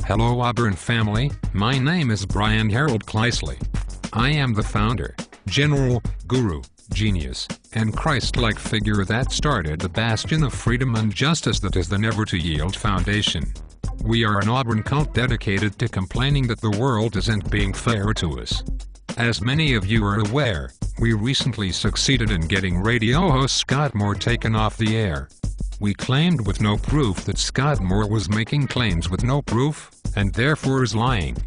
Hello Auburn family, my name is Brian Harold Kleisley. I am the founder, general, guru, genius, and Christ-like figure that started the bastion of freedom and justice that is the Never to Yield Foundation. We are an Auburn cult dedicated to complaining that the world isn't being fair to us. As many of you are aware, we recently succeeded in getting radio host Scott Moore taken off the air. We claimed with no proof that Scott Moore was making claims with no proof, and therefore is lying.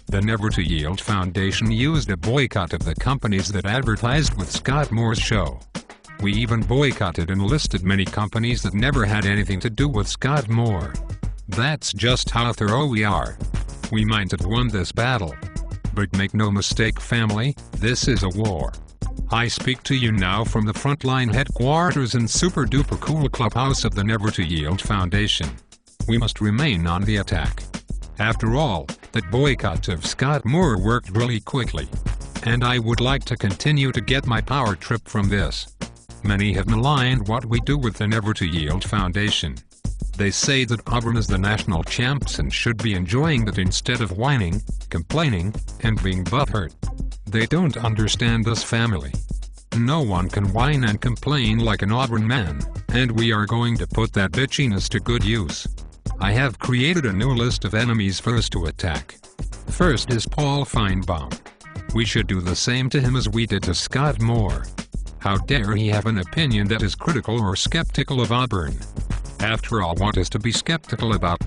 The Never to Yield Foundation used a boycott of the companies that advertised with Scott Moore's show. We even boycotted and listed many companies that never had anything to do with Scott Moore. That's just how thorough we are. We might have won this battle. But make no mistake family, this is a war. I speak to you now from the frontline headquarters and super duper cool clubhouse of the Never to Yield Foundation. We must remain on the attack. After all, that boycott of Scott Moore worked really quickly. And I would like to continue to get my power trip from this. Many have maligned what we do with the Never to Yield Foundation. They say that Auburn is the national champs and should be enjoying that instead of whining, complaining, and being butthurt. They don't understand us family. No one can whine and complain like an Auburn man, and we are going to put that bitchiness to good use. I have created a new list of enemies for us to attack. First is Paul Feinbaum. We should do the same to him as we did to Scott Moore. How dare he have an opinion that is critical or skeptical of Auburn? After all, what is to be skeptical about?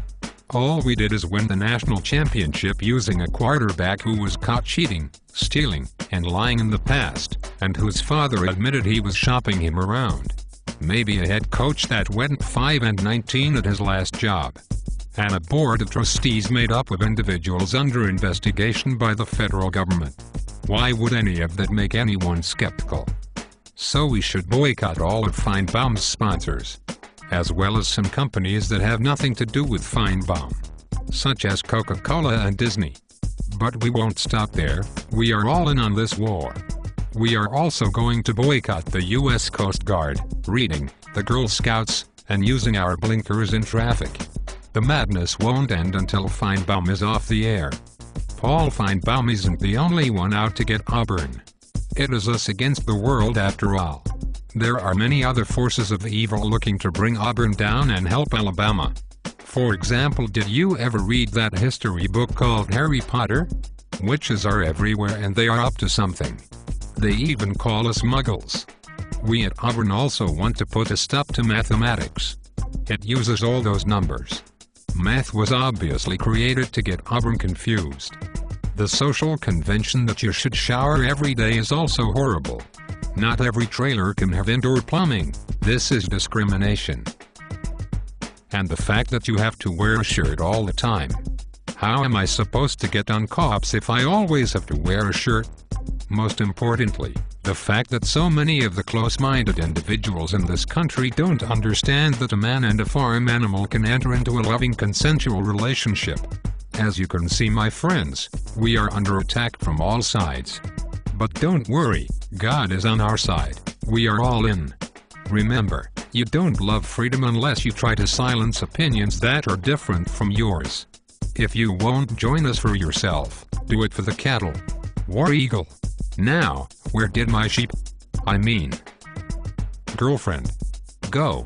All we did is win the national championship using a quarterback who was caught cheating, stealing, and lying in the past, and whose father admitted he was shopping him around. Maybe a head coach that went 5-19 at his last job. And a board of trustees made up of individuals under investigation by the federal government. Why would any of that make anyone skeptical? So we should boycott all of Feinbaum's sponsors, as well as some companies that have nothing to do with Feinbaum, such as Coca-Cola and Disney. But we won't stop there, we are all in on this war. We are also going to boycott the U.S. Coast Guard, reading, the Girl Scouts, and using our blinkers in traffic. The madness won't end until Feinbaum is off the air. Paul Feinbaum isn't the only one out to get Auburn. It is us against the world after all. There are many other forces of evil looking to bring Auburn down and help Alabama. For example, did you ever read that history book called Harry Potter? Witches are everywhere and they are up to something. They even call us muggles. We at Auburn also want to put a stop to mathematics. It uses all those numbers. Math was obviously created to get Auburn confused. The social convention that you should shower every day is also horrible. Not every trailer can have indoor plumbing. This is discrimination. And the fact that you have to wear a shirt all the time. How am I supposed to get on cops if I always have to wear a shirt? Most importantly, the fact that so many of the close-minded individuals in this country don't understand that a man and a farm animal can enter into a loving consensual relationship. As you can see my friends, we are under attack from all sides. But don't worry, God is on our side. We are all in. Remember, you don't love freedom unless you try to silence opinions that are different from yours. If you won't join us for yourself, do it for the cattle. War Eagle. Now, where did my sheep, girlfriend, go?